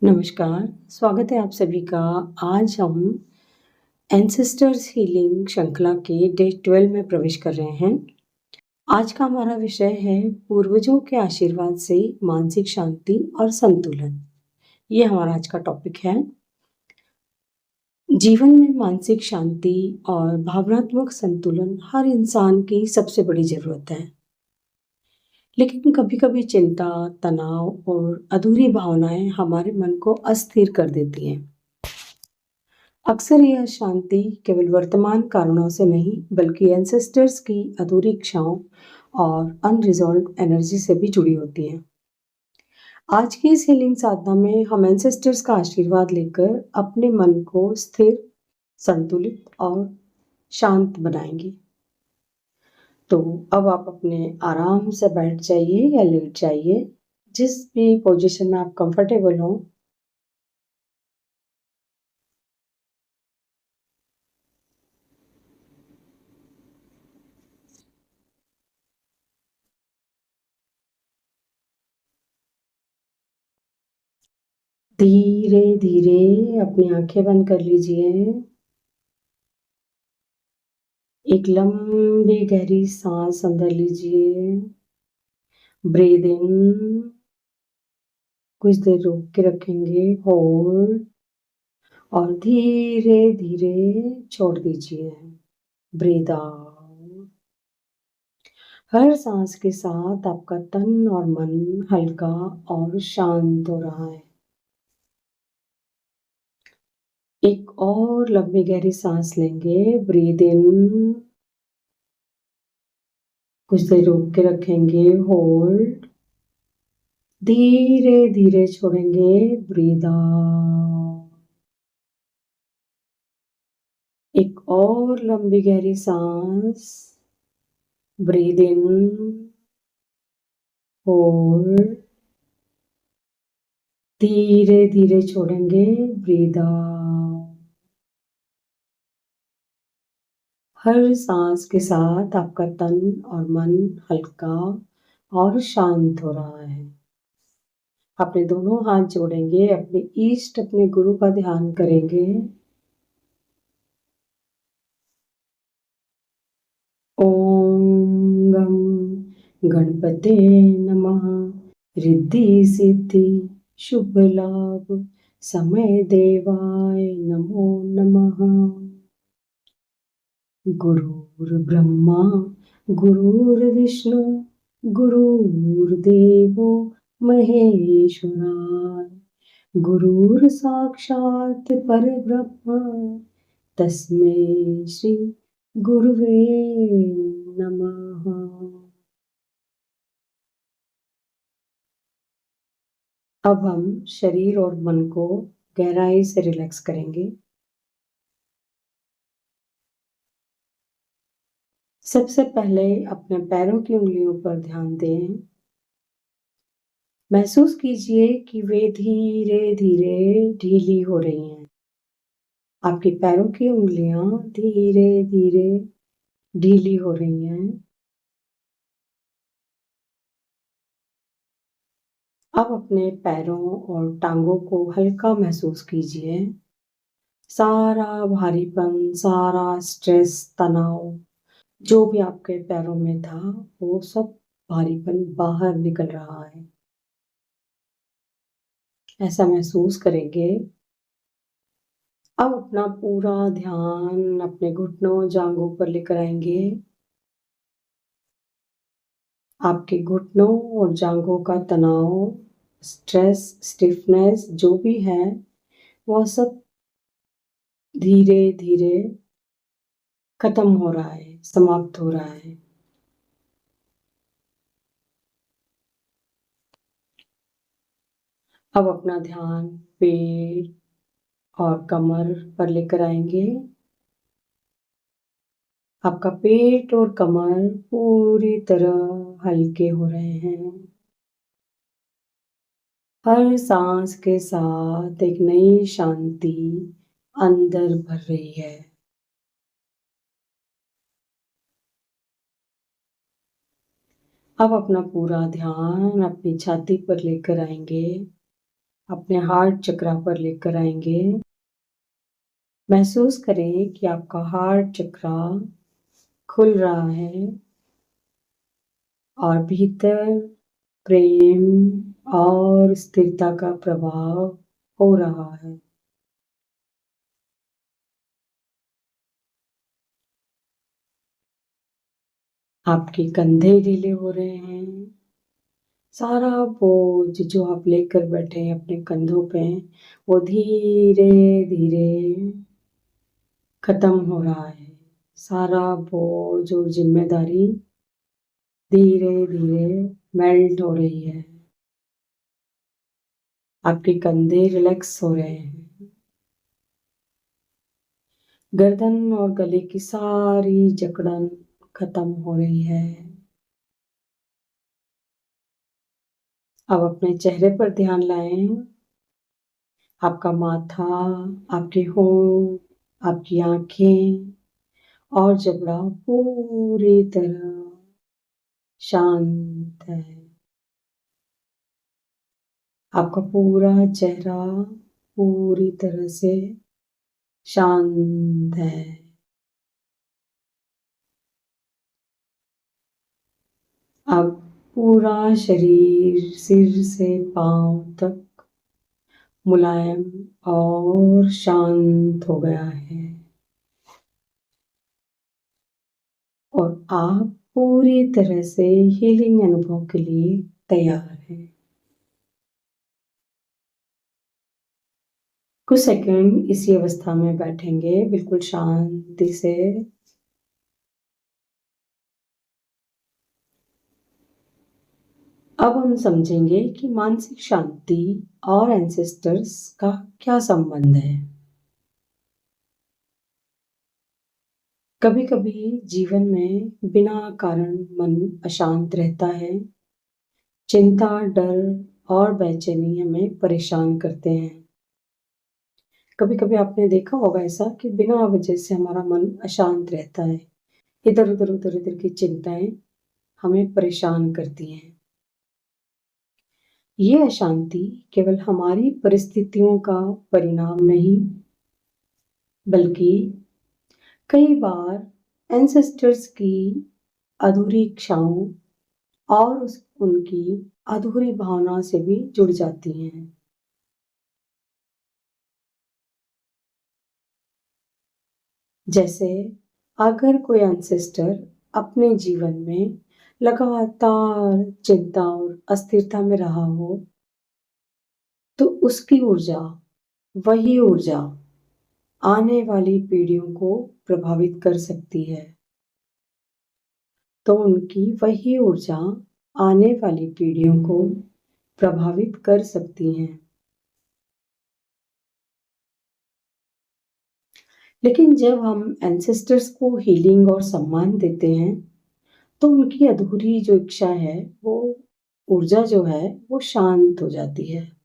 नमस्कार, स्वागत है आप सभी का। आज हम एंसेस्टर्स हीलिंग श्रृंखला के डे 12 में प्रवेश कर रहे हैं। आज का हमारा विषय है पूर्वजों के आशीर्वाद से मानसिक शांति और संतुलन। ये हमारा आज का टॉपिक है। जीवन में मानसिक शांति और भावनात्मक संतुलन हर इंसान की सबसे बड़ी ज़रूरत है। लेकिन कभी-कभी चिंता, तनाव और अधूरी भावनाएं हमारे मन को अस्थिर कर देती हैं। अक्सर यह शांति केवल वर्तमान कारणों से नहीं, बल्कि एंसेस्टर्स की अधूरी इच्छाओं और अनरिजॉल्व्ड एनर्जी से भी जुड़ी होती है। आज की इस हीलिंग साधना में हम एंसेस्टर्स का आशीर्वाद लेकर अपने मन को स्थिर, संतुलित और शांत बनाएंगे। तो अब आप अपने आराम से बैठ जाइए या लेट जाइए, जिस भी पोजीशन में आप कंफर्टेबल हो। धीरे धीरे अपनी आंखें बंद कर लीजिए। एक लंबी गहरी सांस अंदर लीजिए। ब्रीद इन, कुछ देर रोक के रखेंगे, होल्ड, और धीरे धीरे छोड़ दीजिए। Breathe out. हर सांस के साथ आपका तन और मन हल्का और शांत हो रहा है। एक और लंबी गहरी सांस लेंगे। ब्रीद इन, कुछ देर रोक के रखेंगे, होल्ड, धीरे धीरे छोड़ेंगे। Breathe out. एक और लंबी गहरी सांस। ब्रीद इन, होल्ड, धीरे धीरे छोड़ेंगे। Breathe out. हर सांस के साथ आपका तन और मन हल्का और शांत हो रहा है। अपने दोनों हाथ जोड़ेंगे, अपने इष्ट, अपने गुरु का ध्यान करेंगे। ओम गम गणपते नमः। रिद्धि सिद्धि शुभ लाभ समय देवाय नमो नमः। गुरुर्ब्रह्मा गुरुर्विष्णु गुरुर्देवो महेश्वराय। गुरुर्साक्षात् परब्रह्म तस्मै श्री गुरुवे नमः। अब हम शरीर और मन को गहराई से रिलैक्स करेंगे। सबसे पहले अपने पैरों की उंगलियों पर ध्यान दें। महसूस कीजिए कि वे धीरे धीरे ढीली हो रही हैं। आपके पैरों की उंगलियां धीरे धीरे ढीली हो रही हैं। अब अपने पैरों और टांगों को हल्का महसूस कीजिए। सारा भारीपन, सारा स्ट्रेस, तनाव जो भी आपके पैरों में था, वो सब भारीपन बाहर निकल रहा है। ऐसा महसूस करेंगे। अब अपना पूरा ध्यान अपने घुटनों, जांघों पर लेकर आएंगे। आपके घुटनों और जांघों का तनाव, स्ट्रेस, स्टिफनेस जो भी है, वह सब धीरे धीरे खत्म हो रहा है, समाप्त हो रहा है। अब अपना ध्यान पेट और कमर पर लेकर आएंगे। आपका पेट और कमर पूरी तरह हल्के हो रहे हैं। हर सांस के साथ एक नई शांति अंदर भर रही है। अब अपना पूरा ध्यान अपनी छाती पर लेकर आएंगे। अपने हार्ट चक्रा पर लेकर आएंगे। महसूस करें कि आपका हार्ट चक्रा खुल रहा है और भीतर प्रेम और स्थिरता का प्रभाव हो रहा है। आपके कंधे ढीले हो रहे हैं। सारा बोझ जो आप लेकर बैठे हैं अपने कंधों पे, वो धीरे धीरे खत्म हो रहा है। सारा बोझ और जिम्मेदारी धीरे धीरे मेल्ट हो रही है। आपके कंधे रिलैक्स हो रहे हैं। गर्दन और गले की सारी जकड़न खत्म हो रही है। अब अपने चेहरे पर ध्यान लाएं। आपका माथा, आपके होंठ, आपकी आंखें और जबड़ा पूरी तरह शांत है। आपका पूरा चेहरा पूरी तरह से शांत है। अब पूरा शरीर सिर से पांव तक मुलायम और शांत हो गया है और आप पूरी तरह से हीलिंग अनुभव के लिए तैयार हैं। कुछ सेकंड इसी अवस्था में बैठेंगे, बिल्कुल शांति से। अब हम समझेंगे कि मानसिक शांति और एंसेस्टर्स का क्या संबंध है। कभी कभी जीवन में बिना कारण मन अशांत रहता है। चिंता, डर और बेचैनी हमें परेशान करते हैं। कभी कभी आपने देखा होगा ऐसा कि बिना वजह से हमारा मन अशांत रहता है। इधर उधर की चिंताएं हमें परेशान करती हैं। ये अशांति केवल हमारी परिस्थितियों का परिणाम नहीं, बल्कि कई बार एंसेस्टर्स की अधूरी इच्छाओं और उनकी अधूरी भावना से भी जुड़ जाती हैं। जैसे अगर कोई एंसेस्टर अपने जीवन में लगातार चिंता और अस्थिरता में रहा हो, तो उसकी ऊर्जा, वही ऊर्जा आने वाली पीढ़ियों को प्रभावित कर सकती है। तो उनकी वही ऊर्जा आने वाली पीढ़ियों को प्रभावित कर सकती हैं। लेकिन जब हम एंसेस्टर्स को हीलिंग और सम्मान देते हैं, तो उनकी अधूरी जो इच्छा है, वो ऊर्जा जो है, वो शांत हो जाती है।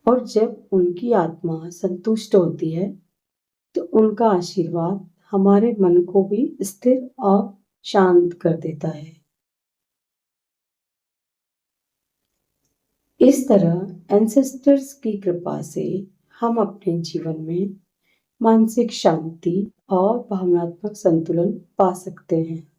और जब उनकी आत्मा संतुष्ट होती है, तो उनका आशीर्वाद हमारे मन को भी स्थिर और शांत कर देता है। इस तरह एंसेस्टर्स की कृपा से हम अपने जीवन में मानसिक शांति और भावनात्मक संतुलन पा सकते हैं।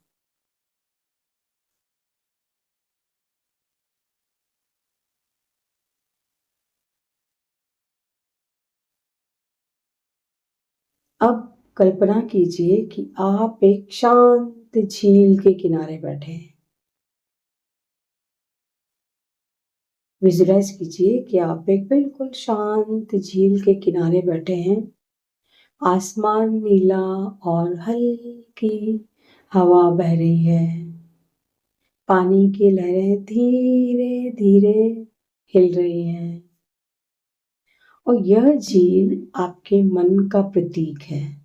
अब कल्पना कीजिए कि आप एक शांत झील के किनारे बैठे हैं। विजुलाइज कीजिए कि आप एक बिल्कुल शांत झील के किनारे बैठे हैं। आसमान नीला और हल्की हवा बह रही है। पानी की लहरें धीरे धीरे हिल रही हैं और यह झील आपके मन का प्रतीक है।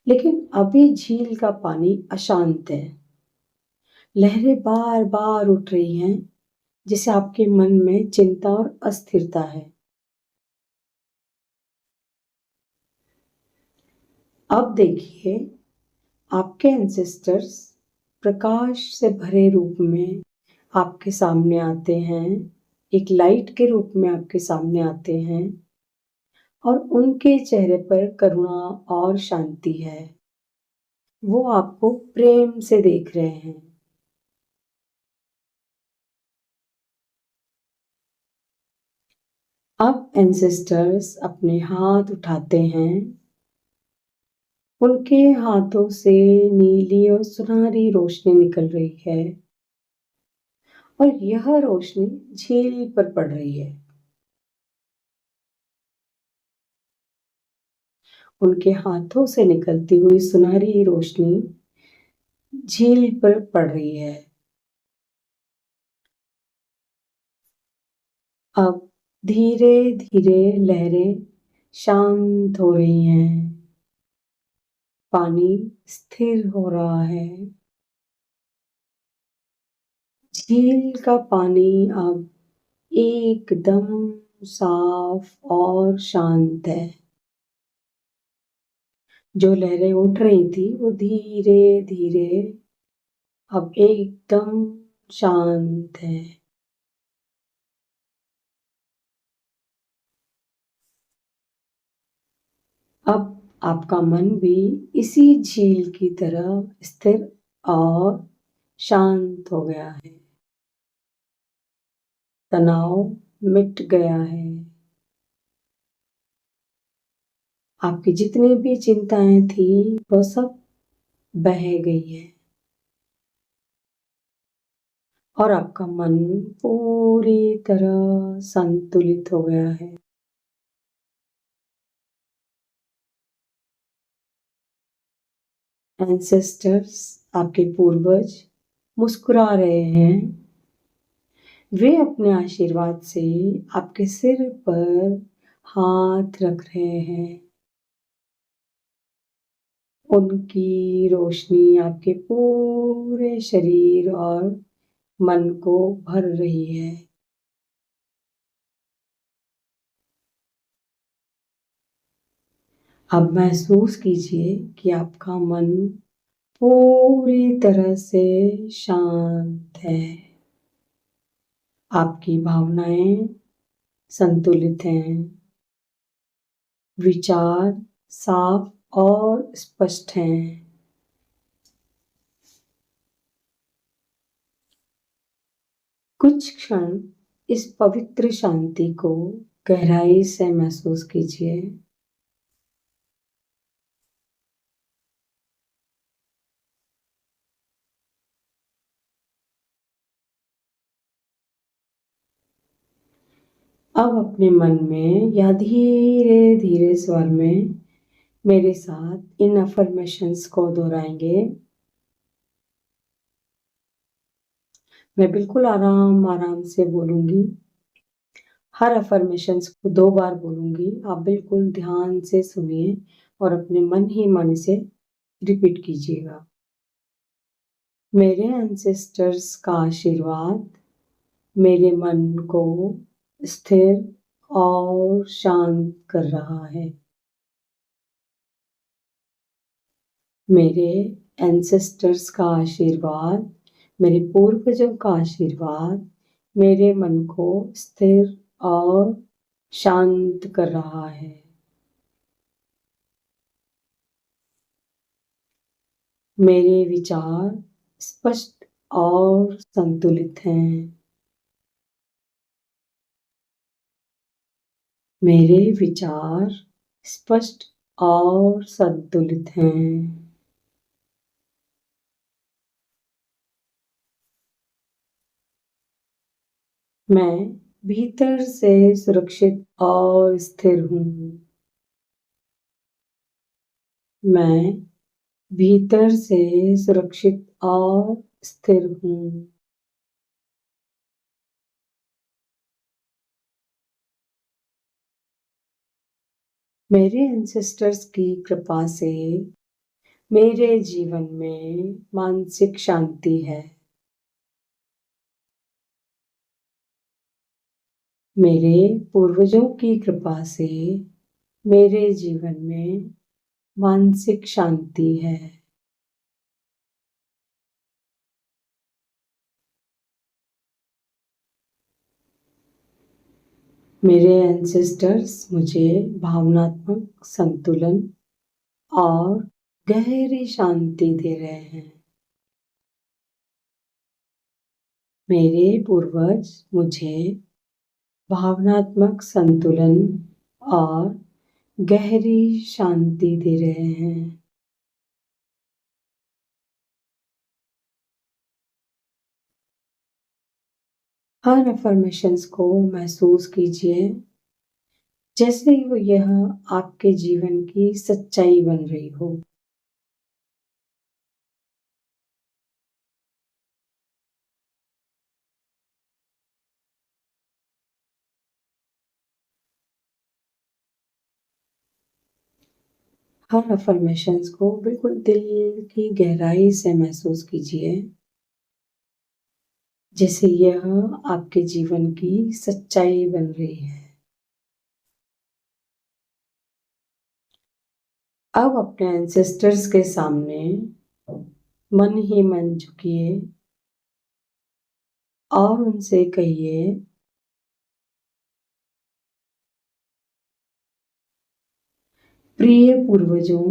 लेकिन अभी झील का पानी अशांत है। लहरें बार बार उठ रही हैं, जिससे आपके मन में चिंता और अस्थिरता है। अब देखिए, आपके एंसेस्टर्स प्रकाश से भरे रूप में आपके सामने आते हैं, एक लाइट के रूप में आपके सामने आते हैं और उनके चेहरे पर करुणा और शांति है। वो आपको प्रेम से देख रहे हैं। अब एंसेस्टर्स अपने हाथ उठाते हैं। उनके हाथों से नीली और सुनहरी रोशनी निकल रही है और यह रोशनी झील पर पड़ रही है। उनके हाथों से निकलती हुई सुनहरी रोशनी झील पर पड़ रही है। अब धीरे धीरे लहरें शांत हो रही हैं। पानी स्थिर हो रहा है। झील का पानी अब एकदम साफ और शांत है। जो लहरें उठ रही थी वो धीरे धीरे अब एकदम शांत है। अब आपका मन भी इसी झील की तरह स्थिर और शांत हो गया है। तनाव मिट गया है। आपकी जितनी भी चिंताएं थी वो सब बह गई है और आपका मन पूरी तरह संतुलित हो गया है। एंसेस्टर्स, आपके पूर्वज मुस्कुरा रहे हैं। वे अपने आशीर्वाद से आपके सिर पर हाथ रख रहे हैं। उनकी रोशनी आपके पूरे शरीर और मन को भर रही है। अब महसूस कीजिए कि आपका मन पूरी तरह से शांत है। आपकी भावनाएं संतुलित हैं। विचार साफ और स्पष्ट हैं। कुछ क्षण इस पवित्र शांति को गहराई से महसूस कीजिए। अब अपने मन में या धीरे धीरे स्वर में मेरे साथ इन अफर्मेशंस को दोहराएंगे। मैं बिल्कुल आराम आराम से बोलूंगी। हर अफर्मेशंस को 2 बार बोलूंगी। आप बिल्कुल ध्यान से सुनिए और अपने मन ही मन से रिपीट कीजिएगा। मेरे एंसेस्टर्स का आशीर्वाद मेरे मन को स्थिर और शांत कर रहा है। मेरे एंसेस्टर्स का आशीर्वाद, मेरे पूर्वजों का आशीर्वाद मेरे मन को स्थिर और शांत कर रहा है। मेरे विचार स्पष्ट और संतुलित हैं। मेरे विचार स्पष्ट और संतुलित हैं। मैं भीतर से सुरक्षित और स्थिर हूँ। मैं भीतर से सुरक्षित और स्थिर हूँ। मेरे एंसेस्टर्स की कृपा से मेरे जीवन में मानसिक शांति है। मेरे पूर्वजों की कृपा से मेरे जीवन में मानसिक शांति है। मेरे एंसेस्टर्स मुझे भावनात्मक संतुलन और गहरी शांति दे रहे हैं। मेरे पूर्वज मुझे भावनात्मक संतुलन और गहरी शांति दे रहे हैं। हर अफर्मेशंस को महसूस कीजिए जैसे यह आपके जीवन की सच्चाई बन रही हो। हर अफर्मेशंस को बिल्कुल दिल की गहराई से महसूस कीजिए जैसे यह आपके जीवन की सच्चाई बन रही है। अब अपने एंसेस्टर्स के सामने मन ही मन झुकिए और उनसे कहिए, प्रिय पूर्वजों,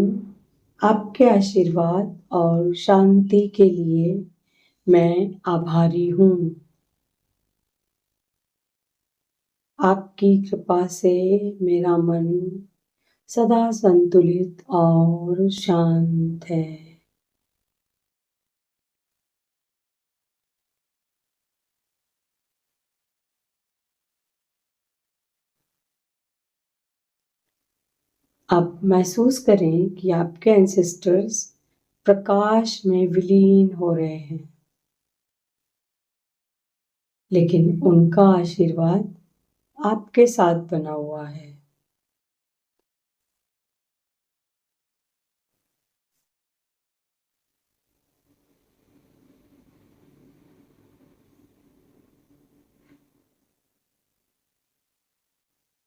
आपके आशीर्वाद और शांति के लिए मैं आभारी हूँ। आपकी कृपा से मेरा मन सदा संतुलित और शांत है। अब महसूस करें कि आपके एंसेस्टर्स प्रकाश में विलीन हो रहे हैं, लेकिन उनका आशीर्वाद आपके साथ बना हुआ है।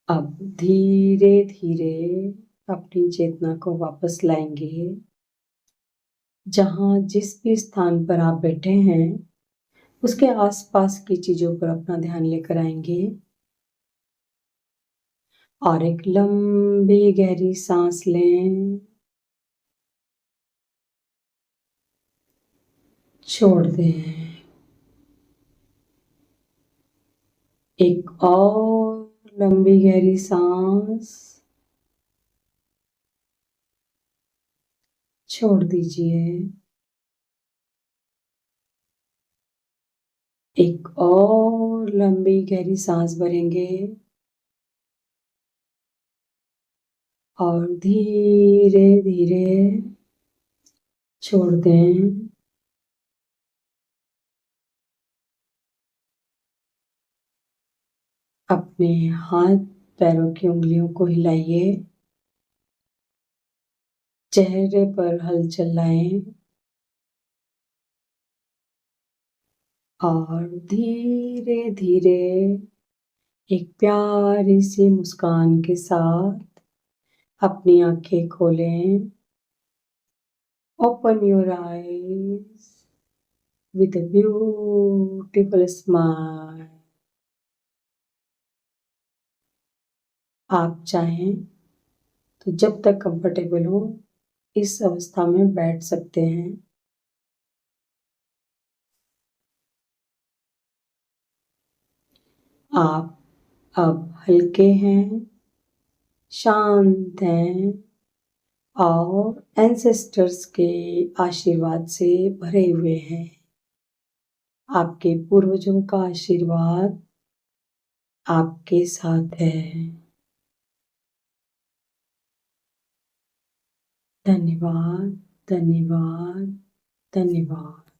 अब धीरे धीरे अपनी चेतना को वापस लाएंगे। जहाँ जिस भी स्थान पर आप बैठे हैं उसके आसपास की चीजों पर अपना ध्यान लेकर आएंगे और एक लंबी गहरी सांस लें, छोड़ दें। एक और लंबी गहरी सांस, छोड़ दीजिए। एक और लंबी गहरी सांस भरेंगे और धीरे धीरे छोड़ दें। अपने हाथ पैरों की उंगलियों को हिलाइए, चेहरे पर हलचल लाएं और धीरे धीरे एक प्यारी सी मुस्कान के साथ अपनी आंखें खोलें। Open your eyes with a beautiful smile। आप चाहें तो जब तक कंफर्टेबल हो इस अवस्था में बैठ सकते हैं। आप अब हल्के हैं, शांत हैं और एंसेस्टर्स के आशीर्वाद से भरे हुए हैं। आपके पूर्वजों का आशीर्वाद आपके साथ है। धन्यवाद, धन्यवाद, धन्यवाद।